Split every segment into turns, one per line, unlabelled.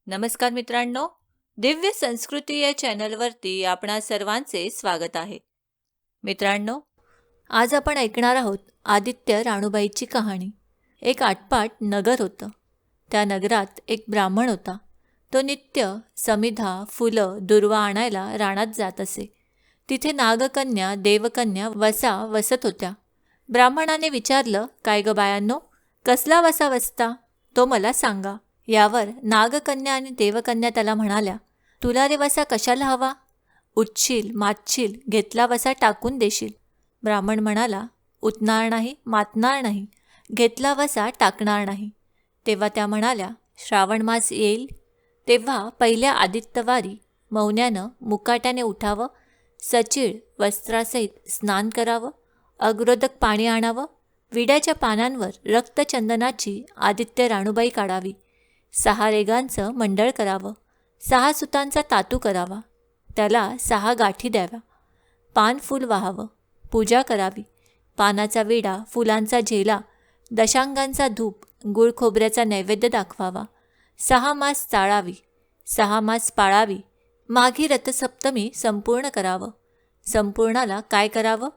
नमस्कार मित्रांनो, दिव्य संस्कृती या चॅनलवरती आपणा सर्वांचे स्वागत आहे. मित्रांनो, आज आपण ऐकणार आहोत आदित्य राणूबाईची कहाणी. एक आटपाट नगर होतं. त्या नगरात एक ब्राह्मण होता. तो नित्य समिधा, फुलं, दुर्वा आणायला रानात जात असे. तिथे नागकन्या, देवकन्या वसा वसत होत्या. ब्राह्मणाने विचारलं, काय ग बायांनो, कसला वसा वसता, तो मला सांगा. यावर नागकन्या आणि देवकन्या त्याला म्हणाल्या, तुला रे वसा कशाला हवा? उठशील, मातशील, घेतला वसा टाकून देशील. ब्राह्मण म्हणाला, उठणार नाही, मातणार नाही, घेतला वसा टाकणार नाही. तेव्हा त्या म्हणाल्या, श्रावण मास येईल तेव्हा पहिल्या आदित्यवारी मौन्यानं मुकाट्याने उठावं, सचीळ वस्त्रासहित स्नान करावं, अग्रोदक पाणी आणावं, विड्याच्या पानांवर रक्तचंदनाची आदित्य राणूबाई काढावी, 6 रेगांचं मंडळ करावं, 6 सुतांचा तातू करावा, त्याला 6 गाठी द्याव्या, पान फूल वाहावं, पूजा करावी, पानाचा विडा, फुलांचा झेला, दशांगांचा धूप, गुळ खोबऱ्याचा नैवेद्य दाखवावा, 6 मास चाळावी, 6 मास पाळावी, माघी रथसप्तमी संपूर्ण करावं. संपूर्णाला काय करावं?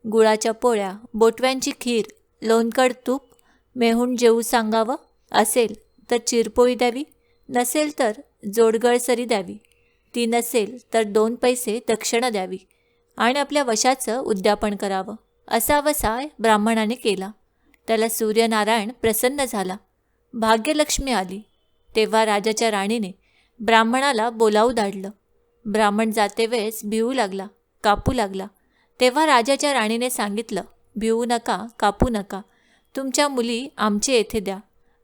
गुळाच्या पोळ्या, बोटव्यांची खीर, लोणकड तूप, मेहून जेवू सांगावं. असेल तर चिरपोळी द्यावी, नसेल तर जोडगळसरी द्यावी, ती नसेल तर 2 पैसे दक्षिणा द्यावी आणि आपल्या वशाचं उद्यापन करावं. असा वसा ब्राह्मणाने केला. त्याला सूर्यनारायण प्रसन्न झाला. भाग्यलक्ष्मी आली. तेव्हा राजाच्या राणीने ब्राह्मणाला बोलावू धाडलं. ब्राह्मण जाते वेळेस भिवू लागला, कापू लागला. तेव्हा राजाच्या राणीने सांगितलं, भिवू नका, कापू नका, तुमच्या मुली आमचे येथे द्या.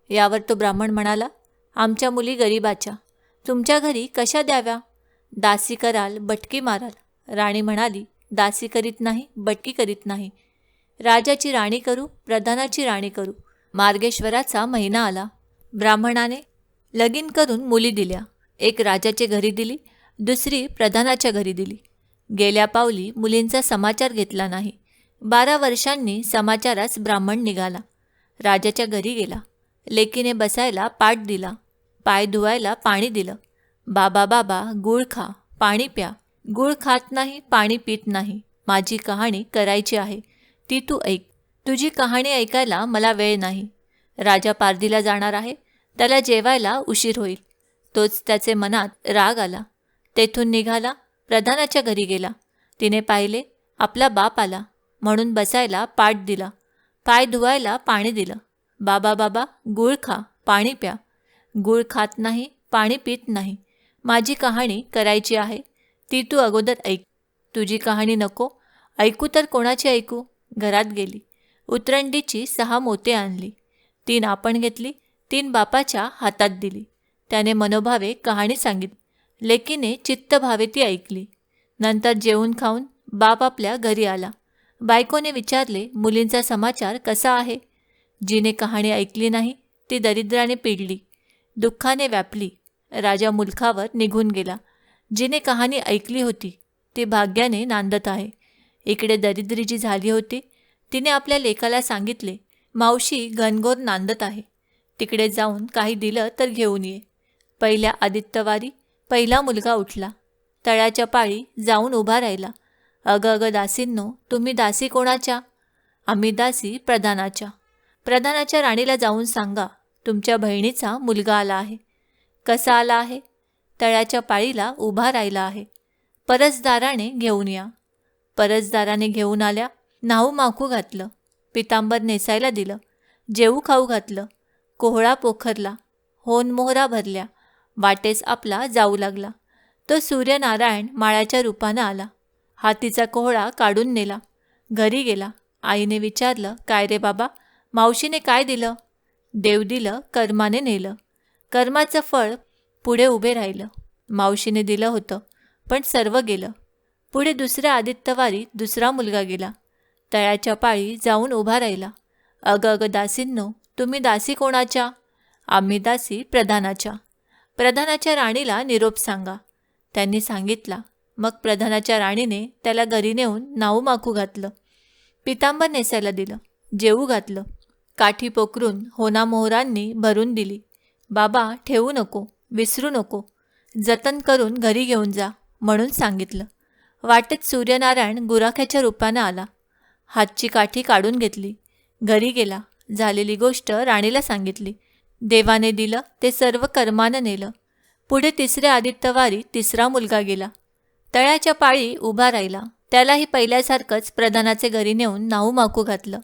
यावर तो ब्राह्मण म्हणाला, आमच्या मुली गरिबाच्या, तुमच्या घरी कशा द्याव्या? दासी कराल, बटकी माराल. राणी म्हणाली, दासी करीत नाही, बटकी करीत नाही. राजाची राणी करू, प्रधानाची राणी करू. मार्गेश्वराचा महिना आला. ब्राह्मणाने लगीन करून मुली दिल्या. एक राजाच्या घरी दिली, दुसरी प्रधानाच्या घरी दिली. गेल्या पावली मुलींचा समाचार घेतला नाही. 12 वर्षांनी समाचारास ब्राह्मण निघाला. राजाच्या घरी गेला. लेकीने बसायला पाट दिला, पाय धुवायला पाणी दिलं. बाबा बाबा, गूळ खा, पाणी प्या. गूळ खात नाही, पाणी पित नाही. माझी कहाणी करायची आहे, ती तू ऐक. तुझी कहाणी ऐकायला मला वेळ नाही. राजा पारधीला जाणार आहे, त्याला जेवायला उशीर होईल. तोच त्याचे मनात राग आला. तेथून निघाला, प्रधानाच्या घरी गेला. तिने पाहिले, आपला बाप आला, म्हणून बसायला पाट दिला, पाय धुवायला पाणी दिलं. बाबा बाबा, गूळ खा, पाणी प्या. गूळ खात नाही, पाणी पित नाही. माझी कहाणी करायची आहे, ती तू अगोदर ऐक. तुझी कहाणी नको ऐकू तर कोणाची ऐकू? घरात गेली. उतरंडीची 6 मोते आणली. 3 आपण घेतली, 3 बापाच्या हातात दिली. त्याने मनोभावे कहाणी सांगितली. लेकीने चित्तभावे ती ऐकली. नंतर जेवून खाऊन बाप आपल्या घरी आला. बायकोने विचारले, मुलींचा समाचार कसा आहे? जिने कहाणी ऐकली नाही ती दरिद्राने पिडली, दुःखाने व्यापली. राजा मुलखावर निघून गेला. जिने कहाणी ऐकली होती ती भाग्याने नांदत आहे. इकडे दरिद्री जी झाली होती तिने आपल्या लेकाला सांगितले, मावशी घनघोर नांदत आहे, तिकडे जाऊन काही दिलं तर घेऊन ये. पहिल्या आदित्यवारी पहिला मुलगा उठला. तळ्याच्या पाळी जाऊन उभा राहिला. अगं अगं दासींनो, तुम्ही दासी कोणाच्या? आम्ही दासी प्रधानाच्या. प्रधानाच्या राणीला जाऊन सांगा, तुमच्या बहिणीचा मुलगा आला आहे. कसा आला आहे? तळ्याच्या पाळीला उभा राहिला आहे. परसदाराने घेऊन या. परसदाराने घेऊन आल्या. न्हाऊ माखू घातलं, पितांबर नेसायला दिलं, जेवू खाऊ घातलं, कोहळा पोखरला, होन मोहरा भरल्या. वाटेस आपला जाऊ लागला. तो सूर्यनारायण माळ्याच्या रूपानं आला. हातीचा कोहळा काढून नेला. घरी गेला. आईने विचारलं, काय रे बाबा, मावशीने काय दिलं? देव दिलं, कर्माने नेलं. कर्माचं फळ पुढे उभे राहिलं. मावशीने दिलं होतं, पण सर्व गेलं. पुढे दुसऱ्या आदित्यवारी दुसरा मुलगा गेला. तळ्याच्या पाळी जाऊन उभा राहिला. अगं अगं दासींनो, तुम्ही दासी कोणाच्या? आम्ही दासी प्रधानाच्या. प्रधानाच्या राणीला निरोप सांगा. त्यांनी सांगितला. मग प्रधानाच्या राणीने त्याला घरी नेऊन नाऊ माखू घातलं, पितांबर नेसायला दिलं, जेवू घातलं, काठी पोकरून होनामोहरांनी भरून दिली. बाबा ठेवू नको, विसरू नको, जतन करून घरी घेऊन जा म्हणून सांगितलं. वाटेत सूर्यनारायण गुराख्याच्या रूपानं आला. हातची काठी काढून घेतली. घरी गेला. झालेली गोष्ट राणीला सांगितली. देवाने दिलं ते सर्व कर्मानं नेलं. पुढे तिसऱ्या आदित्यवारी तिसरा मुलगा गेला. तळ्याच्या पाळी उभा राहिला. त्यालाही पहिल्यासारखंच प्रधानाचे घरी नेऊन नाहू माकू घातलं.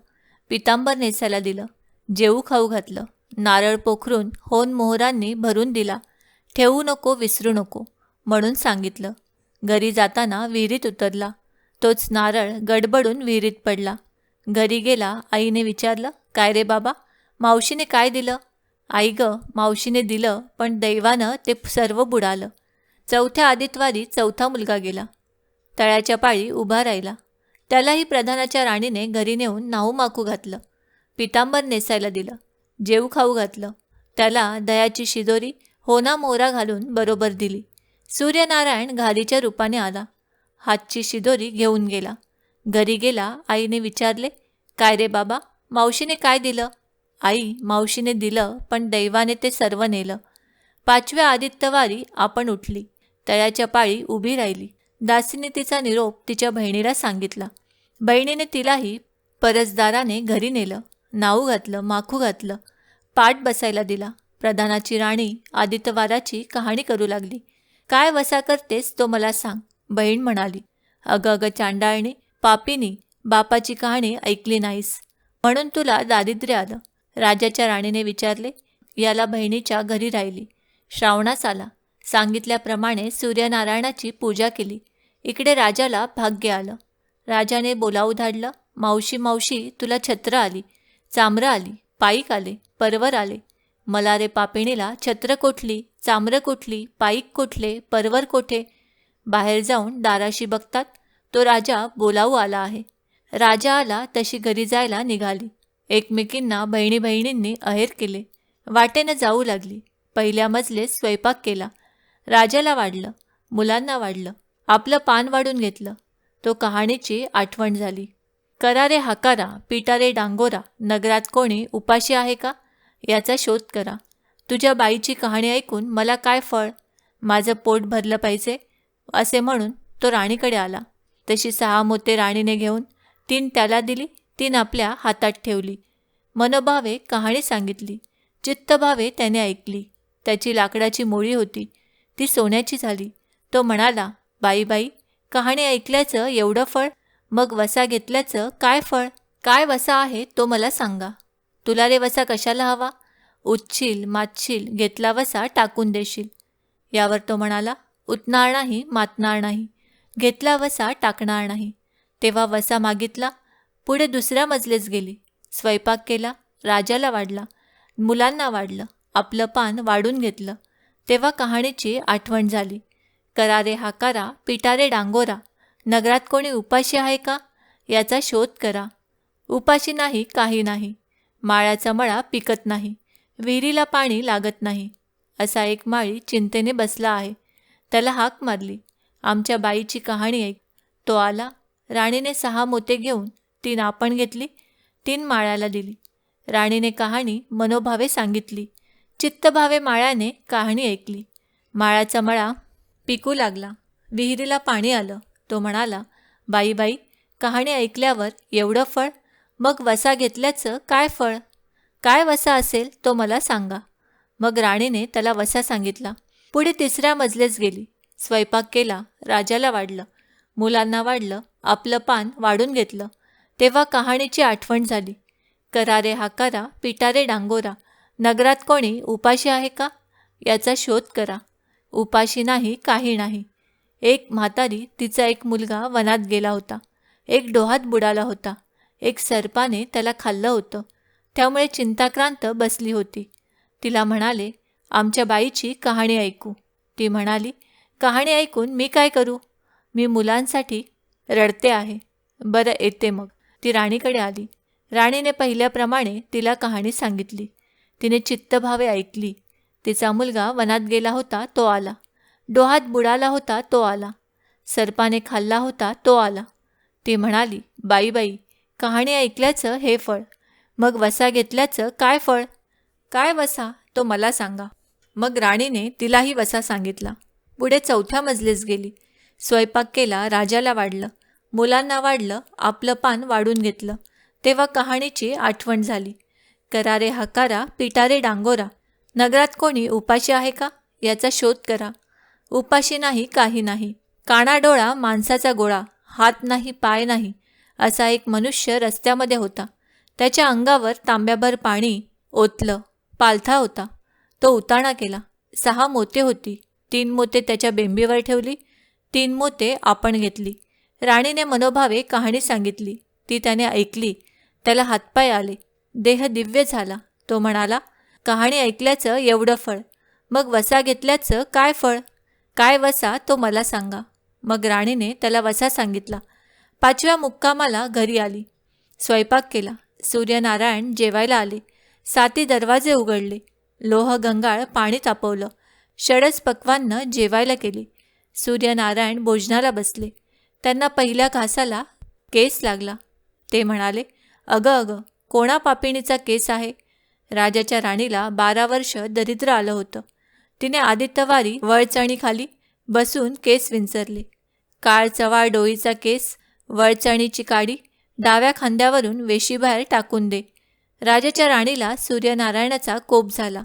पितांबर नेसायला दिलं. जेवू खाऊ घातलं. नारळ पोखरून होन मोहरांनी भरून दिला. ठेवू नको, विसरू नको म्हणून सांगितलं. घरी जाताना विहिरीत उतरला. तोच नारळ गडबडून विहिरीत पडला. घरी गेला. आईने विचारलं, काय रे बाबा, मावशीने काय दिलं? आई गं, मावशीने दिलं, पण दैवानं ते सर्व बुडालं. चौथ्या आदित्यवारी चौथा मुलगा गेला. तळ्याच्या पाळी उभा राहिला. त्यालाही प्रधानाच्या राणीने घरी नेऊन नाहू माकू घातलं. पितांबर नेसायला दिलं. जेवू खाऊ घातलं. त्याला दयाची शिदोरी होना मोहरा घालून बरोबर दिली. सूर्यनारायण घारीच्या रूपाने आला. हातची शिदोरी घेऊन गेला. घरी गेला. आईने विचारले, काय रे बाबा, मावशीने काय दिलं? आई, मावशीने दिलं, पण दैवाने ते सर्व नेलं. पाचव्या आदित्यवारी आपण उठली. तळ्याच्या पाळी उभी राहिली. दासीने तिचा निरोप तिच्या बहिणीला सांगितला. बहिणीने तिलाही परसदाराने घरी नेलं. नाऊ घातलं, माखू घातलं. पाठ बसायला दिला. प्रधानाची राणी आदित्यवाराची कहाणी करू लागली. काय वसा करतेस तो मला सांग. बहीण म्हणाली, अगं अगं चांडाळणी, पापिनी, बापाची कहाणी ऐकली नाहीस म्हणून तुला दारिद्र्य आलं. राजाच्या राणीने विचारले. याला बहिणीच्या घरी राहिली. श्रावणास आला. सांगितल्याप्रमाणे सूर्यनारायणाची पूजा केली. इकडे राजाला भाग्य आलं. राजाने बोलावू धाडलं. मावशी मावशी, तुला छत्र आली, चामरं आली, पाईक आले, परवर आले. मला रे पापिणीला छत्र कोठली, चामरं कोठली, पाईक कोठले, परवर कोठे? बाहेर जाऊन दाराशी बघतात तो राजा बोलावू आला आहे. राजा आला तशी घरी जायला निघाली. एकमेकींना बहिणी बहिणींनी अहेर केले. वाटेनं जाऊ लागली. पहिल्या मजलेत स्वयंपाक केला. राजाला वाढलं, मुलांना वाढलं, आपलं पान वाढून घेतलं. तो कहाणीची आठवण झाली. करा रे हाकारा, पिटा रे डांगोरा, नगरात कोणी उपाशी आहे का, याचा शोध करा. तुझ्या बाईची कहाणी ऐकून मला काय फळ, माझं पोट भरलं पाहिजे असे म्हणून तो राणीकडे आला. तशी 6 मोते राणीने घेऊन 3 त्याला दिली, 3 आपल्या हातात ठेवली. मनोभावे कहाणी सांगितली. चित्तभावे त्याने ऐकली. त्याची लाकडाची मोळी होती, ती सोन्याची झाली. तो म्हणाला, बाई बाई, कहाणी ऐकल्याचं एवढं फळ, मग वसा घेतल्याचं काय फळ? काय वसा आहे तो मला सांगा. तुला रे वसा कशाला हवा? उठशील, मातशील, घेतला वसा टाकून देशील. यावर तो म्हणाला, उठणार नाही, मातणार नाही, घेतला वसा टाकणार नाही. तेव्हा वसा मागितला. पुढे दुसऱ्या मजलेच गेली. स्वयंपाक केला. राजाला वाढला, मुलांना वाढलं, आपलं पान वाढून घेतलं. तेव्हा कहाणीची आठवण झाली. करा रे हाकारा, पिटा रे डांगोरा, नगरात कोणी उपाशी आहे का, याचा शोध करा. उपाशी नाही, काही नाही. माळाचा मळा पिकत नाही, विहिरीला पाणी लागत नाही. असा एक माळी चिंतेने बसला आहे. त्याला हाक मारली, आमच्या बाईची कहाणी ऐक. तो आला. राणीने 6 मोते घेऊन 3 आपण घेतली, 3 माळ्याला दिली. राणीने कहाणी मनोभावे सांगितली. चित्तभावे माळ्याने कहाणी ऐकली. माळाचा मळा पिकू लागला. विहिरीला पाणी आलं. तो म्हणाला, बाई बाई, कहाणी ऐकल्यावर एवढं फळ, मग वसा घेतल्याचं काय फळ? काय वसा असेल तो मला सांगा. मग राणीने त्याला वसा सांगितला. पुढे तिसऱ्या मजलेच गेली. स्वयंपाक केला. राजाला वाढलं, मुलांना वाढलं, आपलं पान वाढून घेतलं. तेव्हा कहाणीची आठवण झाली. करा रे हाकारा, पिटा रे डांगोरा, नगरात कोणी उपाशी आहे का, याचा शोध करा. उपाशी नाही, काही नाही. एक म्हातारी, तिचा एक मुलगा वनात गेला होता. एक डोहात बुडाला होता. एक सर्पाने त्याला खाल्लं होतं. त्यामुळे चिंताक्रांत बसली होती. तिला म्हणाले, आमच्या बाईची कहाणी ऐकू. ती म्हणाली, कहाणी ऐकून मी काय करू? मी मुलांसाठी रडते आहे. बरं, येते मग. ती राणीकडे आली. राणीने पहिल्याप्रमाणे तिला कहाणी सांगितली. तिने चित्तभावे ऐकली. तिचा मुलगा वनात गेला होता, तो आला. डोहात बुडाला होता, तो आला. सर्पाने खाल्ला होता, तो आला. ती म्हणाली, बाई बाई, कहाणी ऐकल्याचं हे फळ, मग वसा घेतल्याचं काय फळ? काय वसा तो मला सांगा. मग राणीने तिलाही वसा सांगितला. पुढे 4थ्या मजलीस गेली. स्वयंपाक केला, राजाला वाढलं, मुलांना वाढलं, आपलं पान वाढून घेतलं. तेव्हा कहाणीची आठवण झाली. करारे हकारा, पिटारे डांगोरा. नगरात कोणी उपाशी आहे का याचा शोध करा. उपाशी नाही, काही नाही. काणा डोळा माणसाचा गोळा, हात नाही, पाय नाही, असा एक मनुष्य रस्त्यामध्ये होता. त्याच्या अंगावर तांब्याभर पाणी ओतलं. पालथा होता. तो उताणा केला. 6 मोते होती. 3 मोते त्याच्या बेंबीवर ठेवली, 3 मोते आपण घेतली. राणीने मनोभावे कहाणी सांगितली. ती त्याने ऐकली. त्याला हातपाय आले. देह दिव्य झाला. तो म्हणाला, कहाणी ऐकल्याचं एवढं फळ, मग वसा घेतल्याचं काय फळ? काय वसा तो मला सांगा. मग राणीने त्याला वसा सांगितला. 5व्या मुक्कामाला घरी आली. स्वयंपाक केला. सूर्यनारायण जेवायला आले. 7 दरवाजे उघडले. लोह गंगाळ पाणी तापवलं. षडच पक्वान्न जेवायला केली. सूर्यनारायण भोजनाला बसले. त्यांना पहिल्या घासाला केस लागला. ते म्हणाले, अगं अगं, कोणा पापिणीचा केस आहे? राजाच्या राणीला 12 वर्ष दरिद्र आलं होतं. तिने आदित्यवारी वळचणीखाली बसून केस विंचरले. काळ चवाळ डोईचा केस, वळचणीची काडी डाव्या खांद्यावरून वेशीबाहेर टाकून दे. राजाच्या राणीला सूर्यनारायणाचा कोप झाला.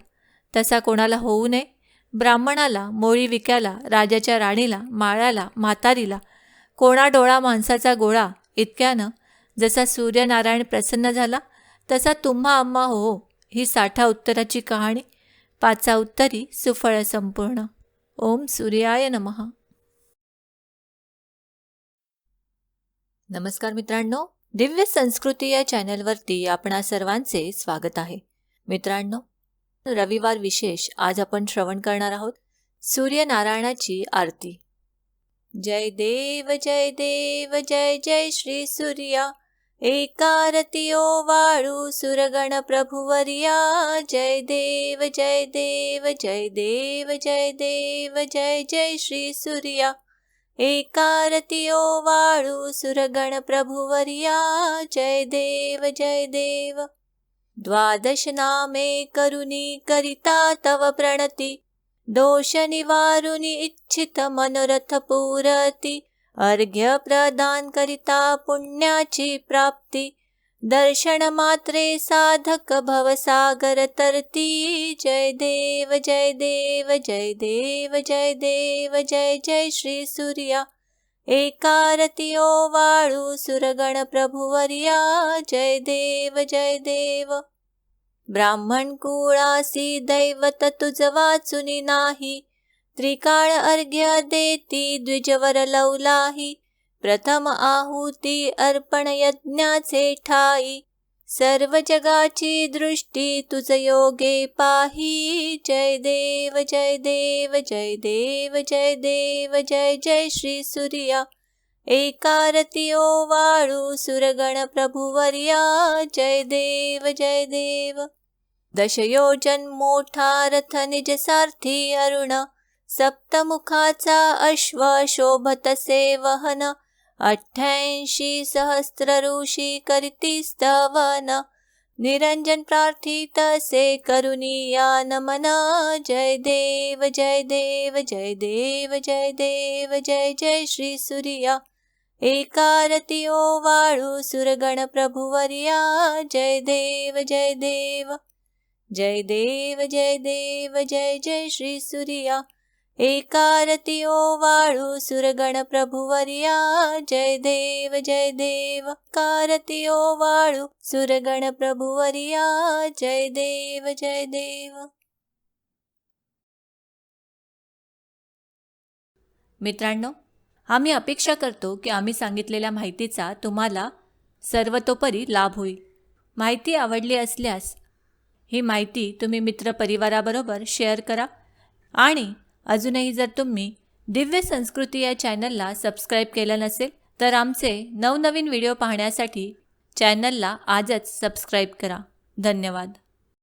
तसा कोणाला होऊ नये. ब्राह्मणाला, मोळी विक्याला, राजाच्या राणीला, माळ्याला, म्हातारीला, कोणा डोळा माणसाचा गोळा इतक्यानं जसा सूर्यनारायण प्रसन्न झाला तसा तुम्हा आम्हा हो. ही 60 उत्तराची कहाणी. 5 उत्तरी सुफळ संपूर्ण. ओम सूर्याय नमः. नमस्कार मित्रांनो, दिव्य संस्कृती या चॅनलवरती आपणा सर्वांचे स्वागत आहे. मित्रांनो, रविवार विशेष आज आपण श्रवण करणार आहोत सूर्यनारायणाची आरती. जय देव जय देव जय जय श्री सूर्या, एकारती ओवाळू सुरगण प्रभुवर्या. जय देव जय देव जय देव जय देव जय जय श्री सूर्या, एकारती ओवाळू सुरगण प्रभुवर्या. जय देव जय देव. 12 नामे करुणी करिता तव प्रणती, दोष निवारुनी इच्छित मनोरथ पूरती. अर्घ्य प्रदान करिता पुण्याची प्राप्ती, दर्शन मात्रे साधक भवसागर तरती. जय देव जय देव जय देव जय देव जय जय श्री सूर्या, एकारती ओवाळू सुरगण प्रभुवर्या. जय देव जय देव. ब्राह्मण कुळासी दैवत तुझ वाचुनी नाही, त्रिकाळ अर्घ्य देती द्विजवर लवलाही. प्रथम आहुती अर्पण यज्ञाचे ठाई, सर्व जगाची दृष्टी तुझ योगे पाही. जय देव जय देव जय देव जय देव जय जय श्री सूर्या, एकारती ओवाळू सुरगण प्रभुवर्या. जय देव जय देव. दशयोजन मोठा रथ निज सारथी अरुण, सप्तमुखाचा अश्व शोभतसे वहन. 88 सहस्त्र ऋषी करीती स्तवन, निरंजन प्रार्थितसे करुणिया नमन. जय देव जय देव जय देव जय देव जय जय श्री सूर्या, एकारती ओवाळू सुरगण प्रभुवर्या. जय देव जय देव. जय देव जय देव जय जय श्री सूर्या, एकारती ओवाळू सुरगण प्रभुवर्या. जय देव जय देव. कारती ओवाळू सुरगण प्रभुवर्या. जय देव जय देव. मित्रांनो, आम्ही अपेक्षा करतो की आम्ही सांगितलेल्या माहितीचा तुम्हाला सर्वतोपरी लाभ होईल. माहिती आवडली असल्यास ही माहिती तुम्ही मित्रपरिवाराबरोबर शेअर करा. आणि अजूनही जर तुम्ही दिव्य संस्कृती या चॅनलला सबस्क्राईब केलं नसेल तर आमचे नवनवीन व्हिडिओ पाहण्यासाठी चॅनलला आजच सबस्क्राईब करा. धन्यवाद.